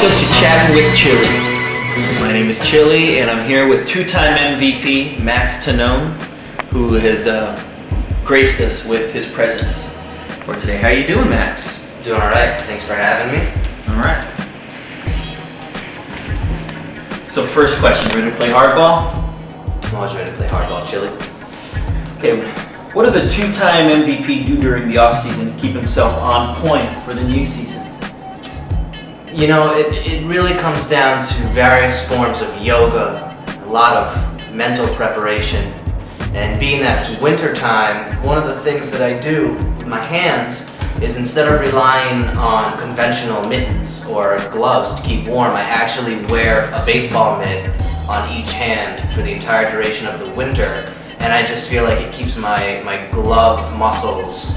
Welcome to Chattin with Chili. My name is Chili, and I'm here with two-time MVP max.mov, who has graced us with his presence for today. How you doing, Max? Doing all right. Thanks for having me. All right. So first question, ready to play hardball? I'm always ready to play hardball, Chili. Okay. What does a two-time MVP do during the off-season to keep himself on point for the new season? You know, it really comes down to various forms of yoga, a lot of mental preparation, and being that it's winter time, one of the things that I do with my hands is instead of relying on conventional mittens or gloves to keep warm, I actually wear a baseball mitt on each hand for the entire duration of the winter, and I just feel like it keeps my glove muscles,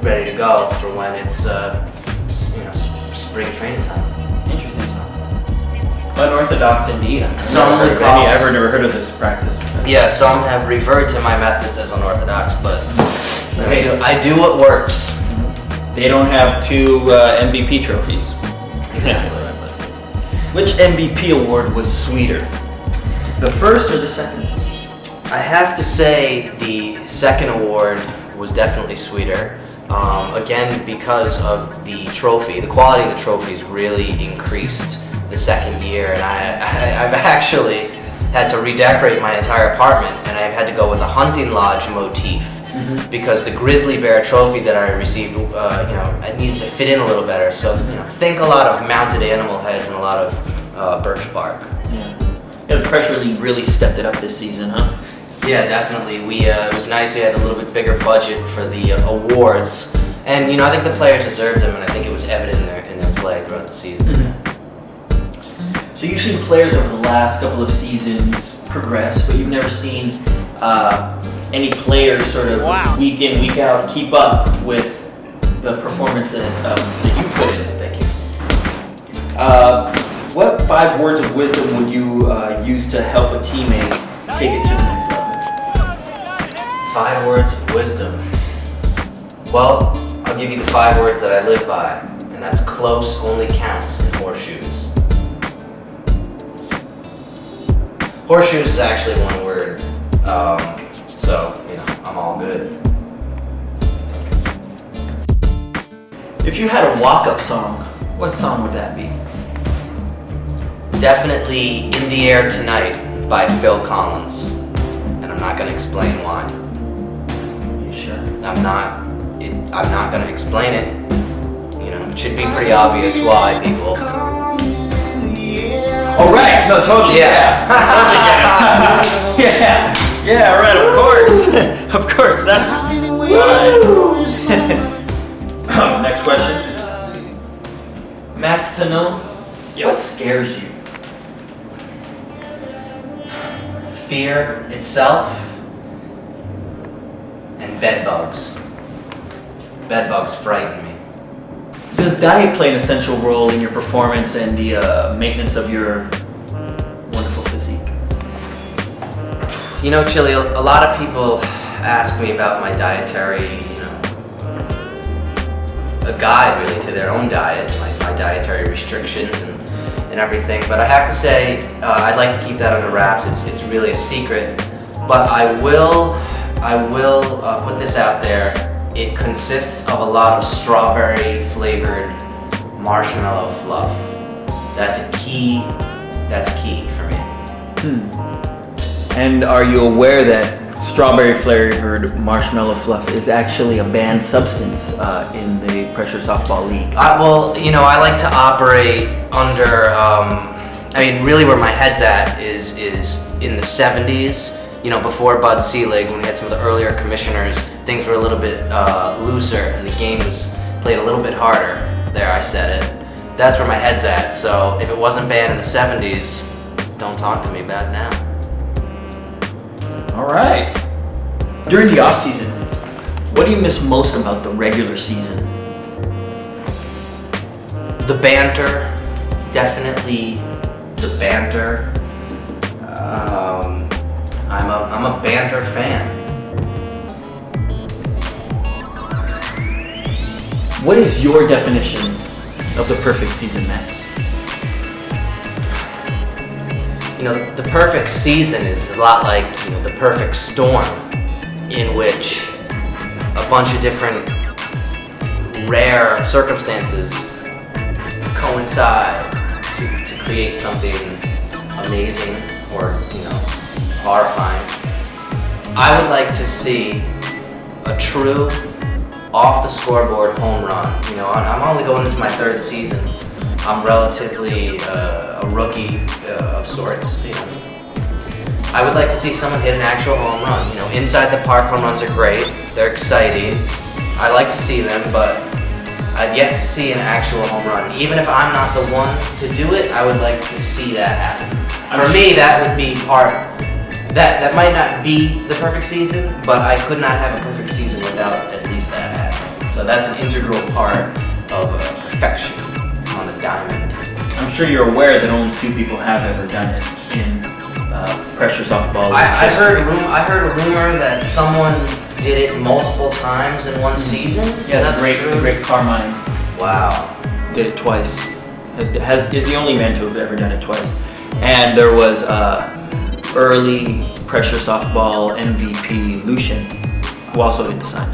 ready to go for when it's, spring training time. Interesting. Unorthodox indeed. I've never heard of this practice. Yeah, some have referred to my methods as unorthodox, but I do what works. They don't have two MVP trophies. Which MVP award was sweeter? The first or the second? I have to say the second award was definitely sweeter. Again, because of the trophy. The quality of the trophies really increased the second year, and I've actually had to redecorate my entire apartment, and I've had to go with a hunting lodge motif because the grizzly bear trophy that I received, it needs to fit in a little better. So, think a lot of mounted animal heads and a lot of birch bark. Yeah, the press really stepped it up this season, huh? Yeah, definitely. It was nice. We had a little bit bigger budget for the awards, and I think the players deserved them, and I think it was evident in their play throughout the season. Mm-hmm. So you've seen players over the last couple of seasons progress, but you've never seen any players sort of week in, week out keep up with the performance that you put in. Thank you. What 5 words of wisdom would you use to help a teammate take it to the next level? 5 words of wisdom. Well, I'll give you the 5 words that I live by, and that's close only counts in horseshoes. Horseshoes is actually one word, so I'm all good. If you had a walk-up song, what song would that be? Definitely In the Air Tonight by Phil Collins, and I'm not going to explain why. You sure? I'm not going to explain it. It should be pretty obvious why, people. Oh, right. No, totally. Yeah. Yeah, right. Of course. Of course. That's right. Next question. max.mov. What scares you? Fear itself and bed bugs. Bed bugs frighten me. Does diet play an essential role in your performance and the maintenance of your wonderful physique? Chili, a lot of people ask me about my dietary, a guide really to their own diet, my dietary restrictions and everything. But I have to say, I'd like to keep that under wraps. It's really a secret. But I will put this out there. It consists of a lot of strawberry flavored marshmallow fluff. That's key for me. And are you aware that strawberry flavored marshmallow fluff is actually a banned substance in the Pressure Softball League? I like to operate under, really where my head's at is in the 70s. Before Bud Selig, when we had some of the earlier commissioners, things were a little bit looser and the game was played a little bit harder. There, I said it. That's where my head's at. So if it wasn't banned in the 70s, don't talk to me about it now. All right. During the off season, what do you miss most about the regular season? The banter, definitely the banter. I'm a banter fan. What is your definition of the perfect season, Max? You know, the perfect season is a lot like, you know, the perfect storm, in which a bunch of different rare circumstances coincide to create something amazing or, you know, horrifying. I would like to see a true off the scoreboard home run. You know, I'm only going into my 3rd season. I'm relatively a rookie of sorts, you know. I would like to see someone hit an actual home run. You know, inside the park home runs are great. They're exciting. I like to see them, but I've yet to see an actual home run. Even if I'm not the one to do it, I would like to see that happen. For me, that would be part. That might not be the perfect season, but I could not have a perfect season without at least that happening. So that's an integral part of perfection on the diamond. I'm sure you're aware that only 2 people have ever done it in pressure softball. I heard a rumor that someone did it multiple times in one season. Yeah, the great Carmine. Wow. Did it twice. Is the only man to have ever done it twice. And there was early pressure softball MVP Lucian, who also hit the sign.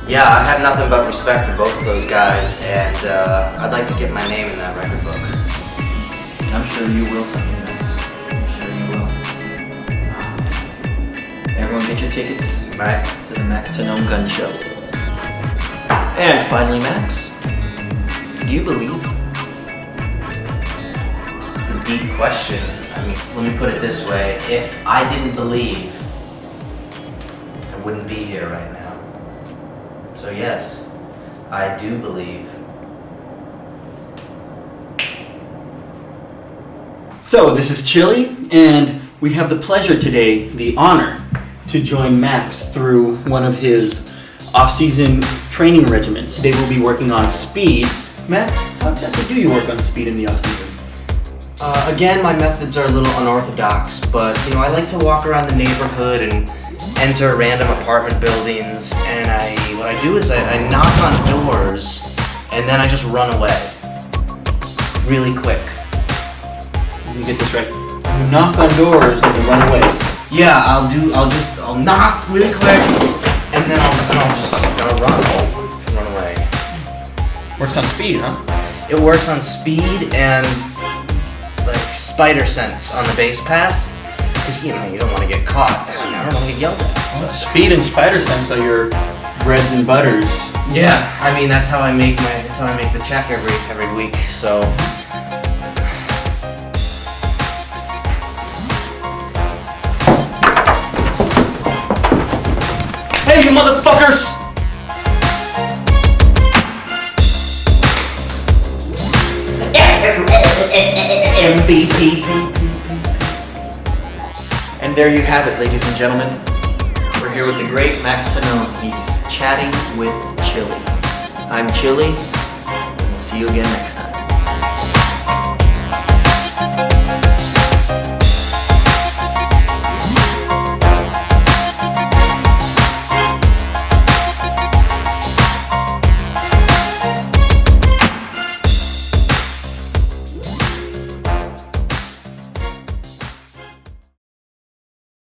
Yeah, I have nothing but respect for both of those guys, and I'd like to get my name in that record book. I'm sure you will someday, Max. I'm sure you will. Everyone get your tickets Right. to the Max.mov gun show. And finally, Max, do you believe? It's a deep question. I mean, let me put it this way. If I didn't believe, I wouldn't be here right now. So yes, I do believe. So this is Chili, and we have the pleasure today, the honor, to join Max through one of his off-season training regimens. Today we'll be working on speed. Max, how exactly do you work on speed in the off-season? Again, my methods are a little unorthodox, but you know, I like to walk around the neighborhood and enter random apartment buildings, and what I do is I knock on doors, and then I just run away, really quick. Let me get this right. You knock on doors and you run away. Yeah, I'll knock really quick, and then I'll run away. Works on speed, huh? It works on speed and like spider sense on the base path, because you know you don't want to get caught. I don't want to get yelled at. Speed and spider sense are your breads and butters. Yeah, I mean that's how I make the check every week. So. Hey, you motherfuckers! MVP. And there you have it, ladies and gentlemen. We're here with the great Max.mov. He's chatting with Chili. I'm Chili, and we'll see you again next time.